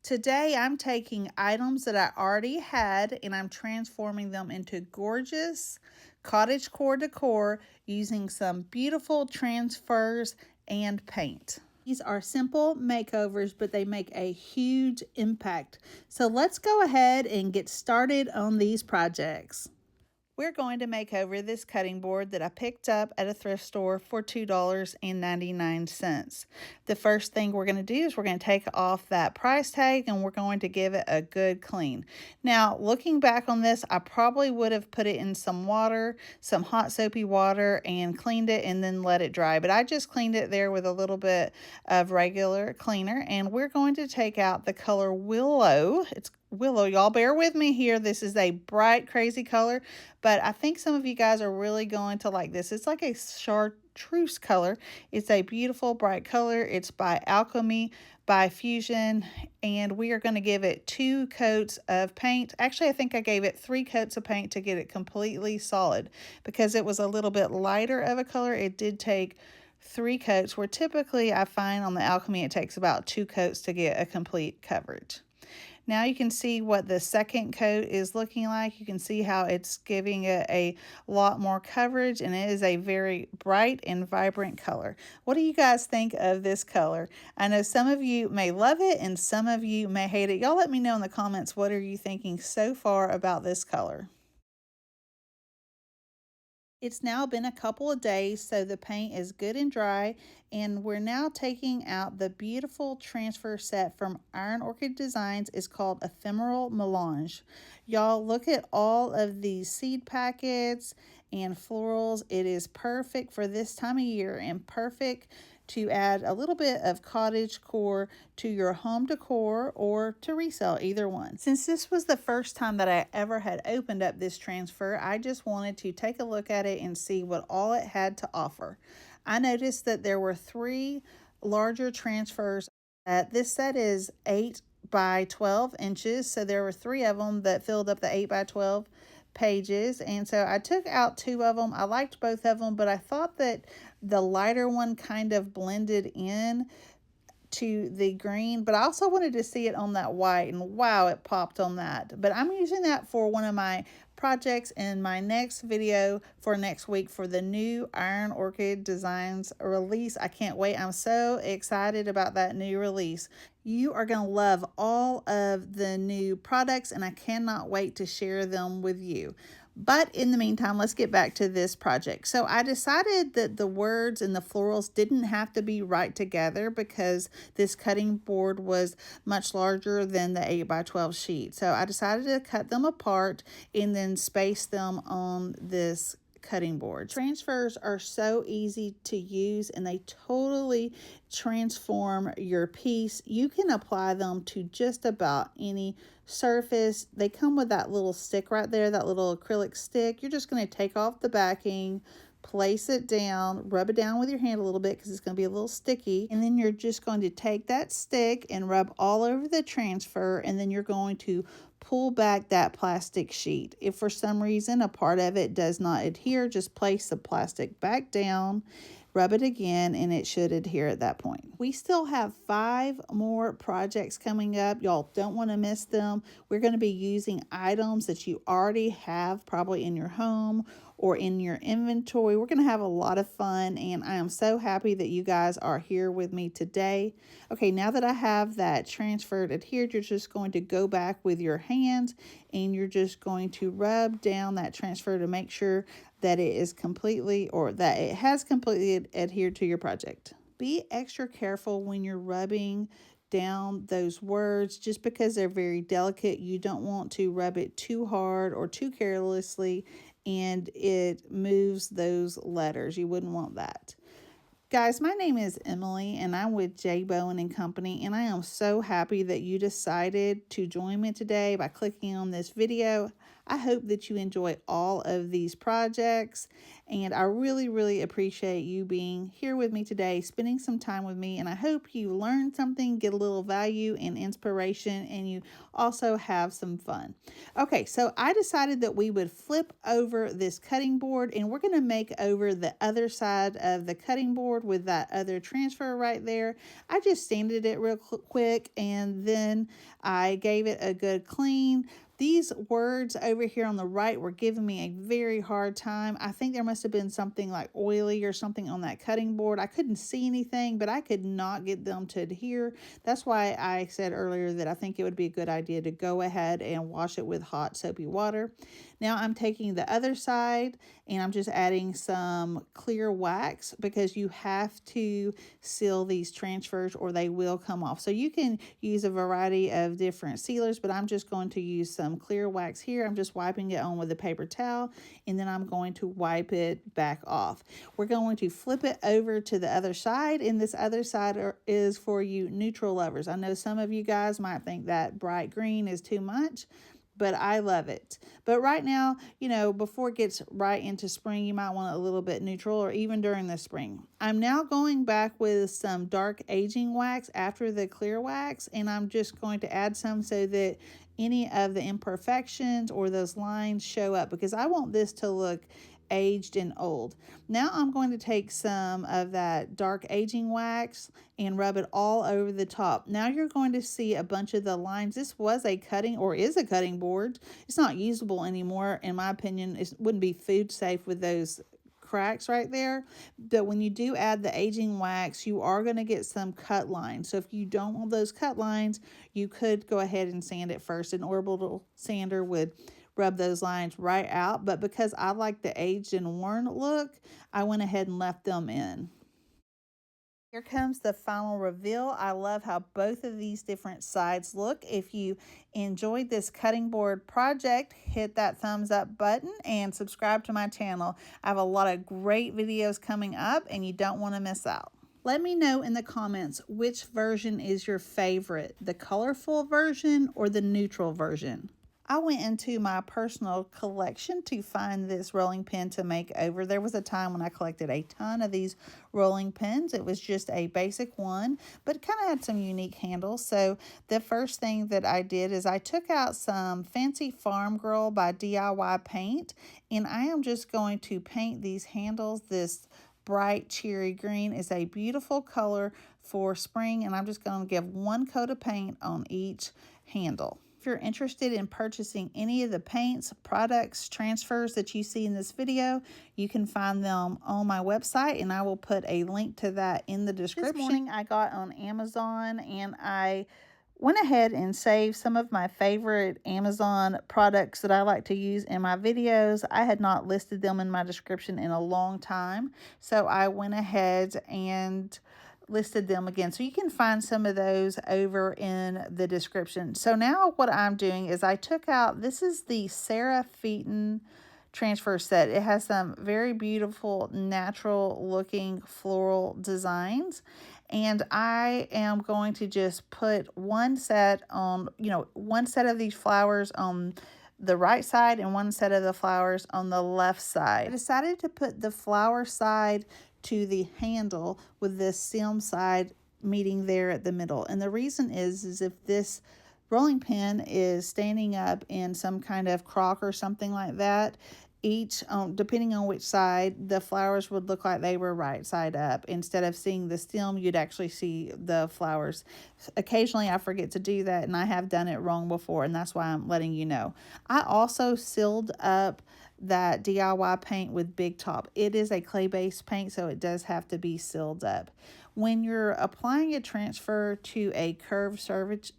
Today I'm taking items that I already had and I'm transforming them into gorgeous cottagecore decor using some beautiful transfers and paint. These are simple makeovers, but they make a huge impact. So let's go ahead and get started on these projects. We're going to make over this cutting board that I picked up at a thrift store for $2.99. The first thing we're going to do is we're going to take off that price tag and we're going to give it a good clean. Now, looking back on this, I probably would have put it in some water, some hot soapy water, and cleaned it and then let it dry. But I just cleaned it there with a little bit of regular cleaner, and we're going to take out the color Willow. It's Willow, y'all bear with me here. This is a bright, crazy color, but I think some of you guys are really going to like this. It's like a chartreuse color. It's a beautiful, bright color. It's by Alchemy, by Featon, and we are going to give it 2 coats of paint. Actually, I think I gave it 3 coats of paint to get it completely solid because it was a little bit lighter of a color. It did take 3 coats, where typically I find on the Alchemy it takes about 2 coats to get a complete coverage. Now you can see what the second coat is looking like. You can see how it's giving it a lot more coverage, and it is a very bright and vibrant color. What do you guys think of this color? I know some of you may love it and some of you may hate it. Y'all let me know in the comments, what are you thinking so far about this color? It's now been a couple of days, so the paint is good and dry, and we're now taking out the beautiful transfer set from Iron Orchid Designs. It's called Ephemeral Mélange. Y'all, look at all of these seed packets and florals. It is perfect for this time of year and perfect to add a little bit of cottagecore to your home decor or to resell, either one. Since this was the first time that I ever had opened up this transfer, I just wanted to take a look at it and see what all it had to offer. I noticed that there were 3 larger transfers. This set is 8 by 12 inches, so there were 3 of them that filled up the 8 by 12 pages, and so I took out 2 of them. I liked both of them, but I thought that the lighter one kind of blended in to the green, but I also wanted to see it on that white, and wow, it popped on that. But I'm using that for one of my projects in my next video for next week for the new Iron Orchid Designs release. I can't wait. I'm so excited about that new release. You are going to love all of the new products, and I cannot wait to share them with you. But in the meantime, let's get back to this project. So I decided that the words and the florals didn't have to be right together because this cutting board was much larger than the 8 by 12 sheet. So I decided to cut them apart and then space them on this cutting board. Transfers are so easy to use and they totally transform your piece. You can apply them to just about any surface. They come with that little stick right there, that little acrylic stick. You're just going to take off the backing, place it down, rub it down with your hand a little bit because it's going to be a little sticky, and then you're just going to take that stick and rub all over the transfer, and then you're going to pull back that plastic sheet. If for some reason a part of it does not adhere, just place the plastic back down, rub it again, and it should adhere at that point. We still have 5 more projects coming up. Y'all don't want to miss them. We're going to be using items that you already have probably in your home or in your inventory. We're going to have a lot of fun, and I am so happy that you guys are here with me today. Okay, now that I have that transferred adhered, you're just going to go back with your hands and you're just going to rub down that transfer to make sure that it is completely, or that it has completely adhered to your project. Be extra careful when you're rubbing down those words just because they're very delicate. You don't want to rub it too hard or too carelessly and it moves those letters. You wouldn't want that. Guys, my name is Emily and I'm with J. Bowen and Company, and I am so happy that you decided to join me today by clicking on this video. I hope that you enjoy all of these projects, and I really, really appreciate you being here with me today, spending some time with me, and I hope you learned something, get a little value and inspiration, and you also have some fun. Okay, so I decided that we would flip over this cutting board, and we're going to make over the other side of the cutting board with that other transfer right there. I just sanded it real quick, and then I gave it a good clean. These words over here on the right were giving me a very hard time. I think there must have been something like oily or something on that cutting board. I couldn't see anything, but I could not get them to adhere. That's why I said earlier that I think it would be a good idea to go ahead and wash it with hot soapy water. Now I'm taking the other side and I'm just adding some clear wax because you have to seal these transfers or they will come off. So you can use a variety of different sealers, but I'm just going to use some clear wax here. I'm just wiping it on with a paper towel, and then I'm going to wipe it back off. We're going to flip it over to the other side, and this other side is for you neutral lovers. I know some of you guys might think that bright green is too much, but I love it. But right now, you know, before it gets right into spring, you might want a little bit neutral, or even during the spring. I'm now going back with some dark aging wax after the clear wax, and I'm just going to add some so that any of the imperfections or those lines show up, because I want this to look aged and old. Now I'm going to take some of that dark aging wax and rub it all over the top. Now you're going to see a bunch of the lines. This was a cutting, or is a cutting board. It's not usable anymore, in my opinion. It wouldn't be food safe with those cracks right there. But when you do add the aging wax, you are going to get some cut lines. So if you don't want those cut lines, you could go ahead and sand it first. An orbital sander would rub those lines right out, but because I like the aged and worn look, I went ahead and left them in. Here comes the final reveal. I love how both of these different sides look. If you enjoyed this cutting board project, hit that thumbs up button and subscribe to my channel. I have a lot of great videos coming up and you don't want to miss out. Let me know in the comments which version is your favorite, the colorful version or the neutral version. I went into my personal collection to find this rolling pin to make over. There was a time when I collected a ton of these rolling pins. It was just a basic one, but it kind of had some unique handles. So the first thing that I did is I took out some Fancy Farm Girl by DIY paint, and I am just going to paint these handles. This bright cherry green is a beautiful color for spring, and I'm just going to give one coat of paint on each handle. If you're interested in purchasing any of the paints, products, transfers that you see in this video, you can find them on my website, and I will put a link to that in the description. This morning I got on Amazon, and I went ahead and saved some of my favorite Amazon products that I like to use in my videos. I had not listed them in my description in a long time, so I went ahead and listed them again. So you can find some of those over in the description. So now what I'm doing is I took out, this is the Sarah Featon transfer set. It has some very beautiful natural looking floral designs. And I am going to just put one set on, one set of these flowers on the right side and one set of the flowers on the left side. I decided to put the flower side to the handle with this stem side meeting there at the middle. And the reason is if this rolling pin is standing up in some kind of crock or something like that, each, depending on which side, the flowers would look like they were right side up. Instead of seeing the stem, you'd actually see the flowers. Occasionally I forget to do that, and I have done it wrong before, and that's why I'm letting you know. I also sealed up that DIY paint with Big Top. It is a clay-based paint, so it does have to be sealed up. When you're applying a transfer to a curved surface,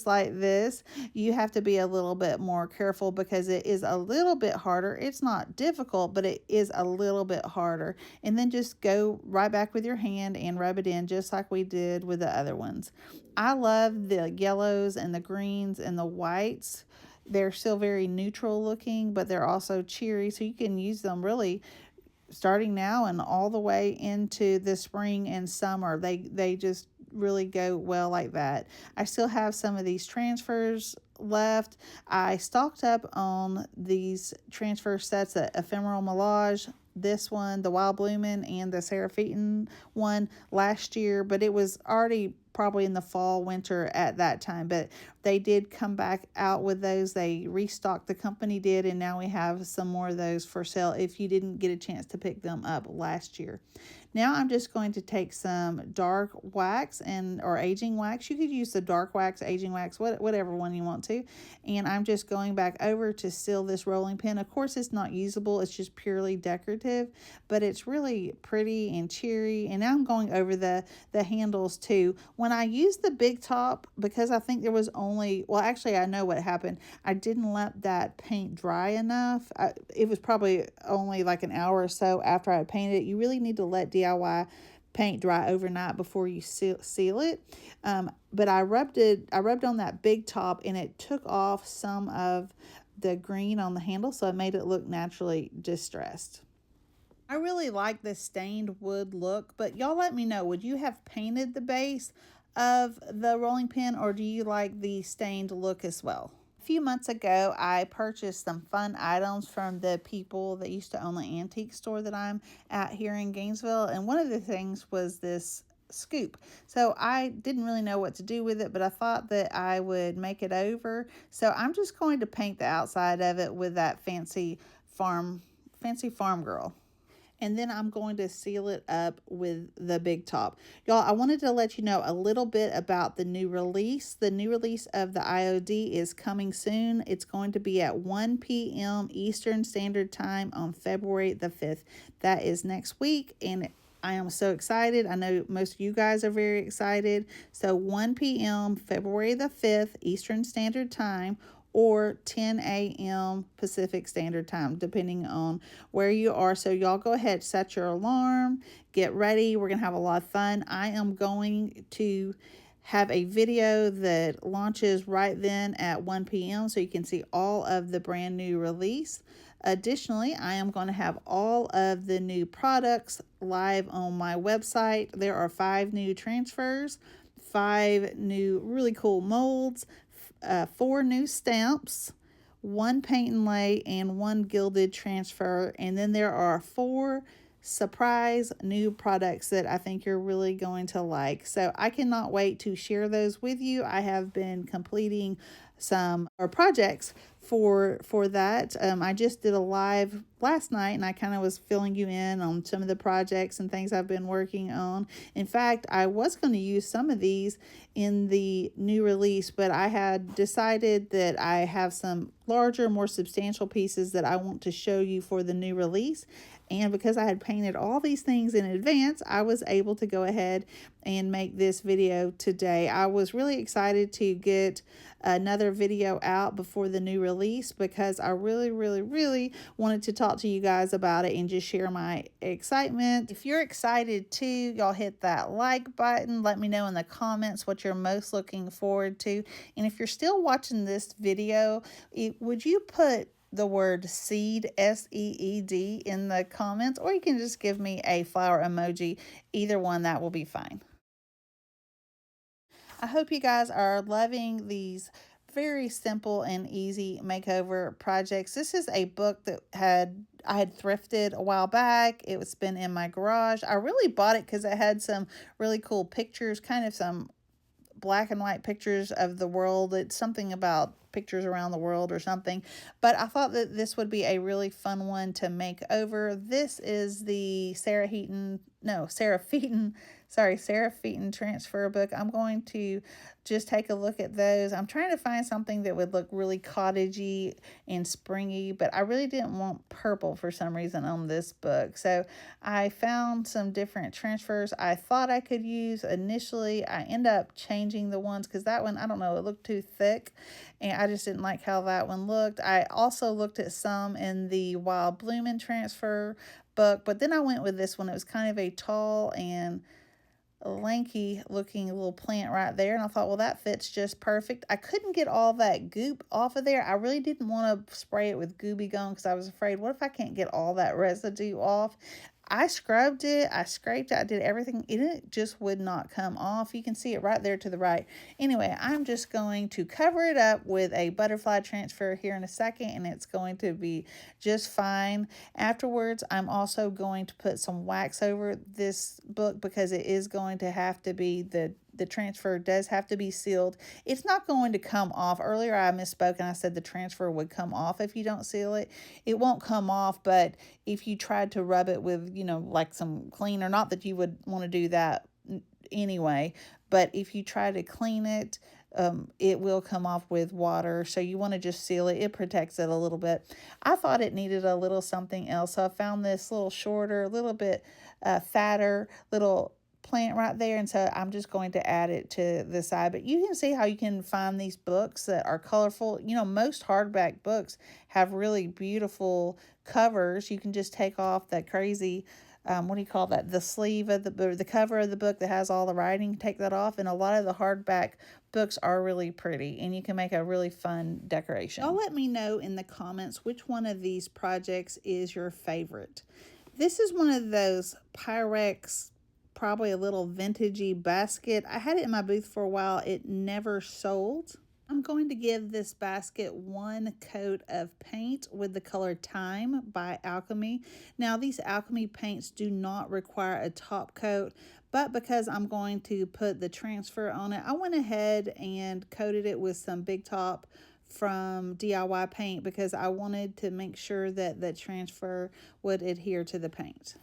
like this, you have to be a little bit more careful because it is a little bit harder. It's not difficult, but it is a little bit harder. And then just go right back with your hand and rub it in just like we did with the other ones. I love the yellows and the greens and the whites. They're still very neutral looking, but they're also cheery, so you can use them really starting now and all the way into the spring and summer. They just really go well like that. I still have some of these transfers left. I stocked up on these transfer sets, the Ephemeral Mélange, this one, the Wild Bloemen, and the Featon one last year, but it was already probably in the fall, winter at that time. But they did come back out with those. They restocked, the company did, and now we have some more of those for sale if you didn't get a chance to pick them up last year. Now I'm just going to take some dark wax or aging wax. You could use the dark wax, aging wax, whatever one you want to. And I'm just going back over to seal this rolling pin. Of course, it's not usable. It's just purely decorative, but it's really pretty and cheery. And now I'm going over the handles too. When I used the big top, because I think there was only, well, actually I know what happened. I didn't let that paint dry enough. It was probably only like an hour or so after I painted it. You really need to let DIY paint dry overnight before you seal it. But I rubbed on that big top, and it took off some of the green on the handle, so it made it look naturally distressed. I really like this stained wood look, but y'all let me know, would you have painted the base of the rolling pin, or do you like the stained look as well? A few months ago, I purchased some fun items from the people that used to own the antique store that I'm at here in Gainesville, and one of the things was this scoop. So I didn't really know what to do with it, but I thought that I would make it over. So I'm just going to paint the outside of it with that fancy farm girl. And then I'm going to seal it up with the big top. Y'all, I wanted to let you know a little bit about the new release. The new release of the IOD is coming soon. It's going to be at 1 p.m. Eastern Standard Time on February the 5th. That is next week, and I am so excited. I know most of you guys are very excited. So 1 p.m. February the 5th Eastern Standard Time, or 10 a.m. Pacific Standard Time, depending on where you are. So y'all go ahead, set your alarm, get ready. We're going to have a lot of fun. I am going to have a video that launches right then at 1 p.m. so you can see all of the brand new release. Additionally, I am going to have all of the new products live on my website. There are 5 new transfers, 5 new really cool molds, 4 new stamps, 1 paint and lay, and 1 gilded transfer. And then there are 4 surprise new products that I think you're really going to like. So I cannot wait to share those with you. I have been completing some projects for that. I just did a live last night, and I kind of was filling you in on some of the projects and things I've been working on. In fact, I was going to use some of these in the new release, but I had decided that I have some larger, more substantial pieces that I want to show you for the new release. And because I had painted all these things in advance, I was able to go ahead and make this video today. I was really excited to get another video out before the new release, because I really wanted to talk to you guys about it and just share my excitement. If you're excited too, y'all hit that like button. Let me know in the comments what you're most looking forward to. And if you're still watching this video, would you put the word seed, SEED, in the comments, or you can just give me a flower emoji. Either one, that will be fine. I hope you guys are loving these very simple and easy makeover projects. This is a book that I had thrifted a while back. It was been in my garage. I really bought it because it had some really cool pictures, kind of some black and white pictures of the world. It's something about pictures around the world or something, but I thought that this would be a really fun one to make over. This is the Sarah Featon transfer book. I'm going to just take a look at those. I'm trying to find something that would look really cottagey and springy, but I really didn't want purple for some reason on this book. So I found some different transfers I thought I could use initially. I end up changing the ones because that one, I don't know, it looked too thick, and I just didn't like how that one looked. I also looked at some in the Wild Bloemen transfer book, but then I went with this one. It was kind of a tall and lanky looking little plant right there, and I thought, well, that fits just perfect. I couldn't get all that goop off of there. I really didn't want to spray it with Gooby Gone because I was afraid, what if I can't get all that residue off? I scrubbed it, I scraped it, I did everything, and it just would not come off. You can see it right there to the right. Anyway, I'm just going to cover it up with a butterfly transfer here in a second, and it's going to be just fine. Afterwards, I'm also going to put some wax over this book because it is going to have to be, the transfer does have to be sealed. It's not going to come off. Earlier I misspoke and I said the transfer would come off if you don't seal it. It won't come off, but if you tried to rub it with, like some cleaner, not that you would want to do that anyway, but if you try to clean it, it will come off with water. So you want to just seal it. It protects it a little bit. I thought it needed a little something else. So I found this little shorter, a little bit fatter little plant right there, and so I'm just going to add it to the side. But you can see how you can find these books that are colorful. Most hardback books have really beautiful covers. You can just take off that crazy what do you call that, the sleeve of the cover of the book that has all the writing. Take that off, and a lot of the hardback books are really pretty, and you can make a really fun decoration. Y'all let me know in the comments which one of these projects is your favorite. This is one of those Pyrex, probably a little vintagey basket. I had it in my booth for a while. It never sold. I'm going to give this basket one coat of paint with the color Time by Alchemy. Now, these Alchemy paints do not require a top coat, but because I'm going to put the transfer on it, I went ahead and coated it with some Big Top from DIY Paint because I wanted to make sure that the transfer would adhere to the paint.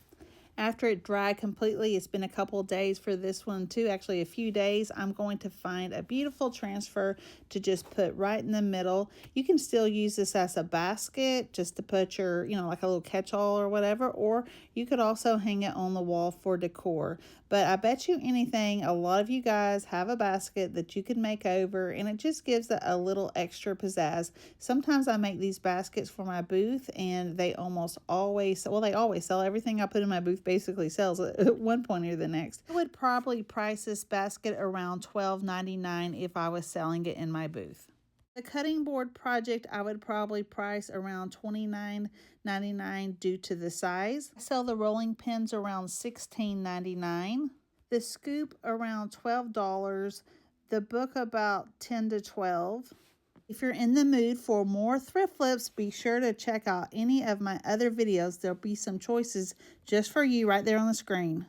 After it dried completely, it's been a couple of days for this one too, actually a few days, I'm going to find a beautiful transfer to just put right in the middle. You can still use this as a basket just to put your, like a little catch-all or whatever, or you could also hang it on the wall for decor. But I bet you anything, a lot of you guys have a basket that you can make over, and it just gives it a little extra pizzazz. Sometimes I make these baskets for my booth, and they almost always, well, they always sell. Everything I put in my booth basically sells at one point or the next. I would probably price this basket around $12.99 if I was selling it in my booth. The cutting board project I would probably price around $29.99 due to the size. I sell the rolling pins around $16.99. The scoop around $12. The book about $10 to $12. If you're in the mood for more thrift flips, be sure to check out any of my other videos. There'll be some choices just for you right there on the screen.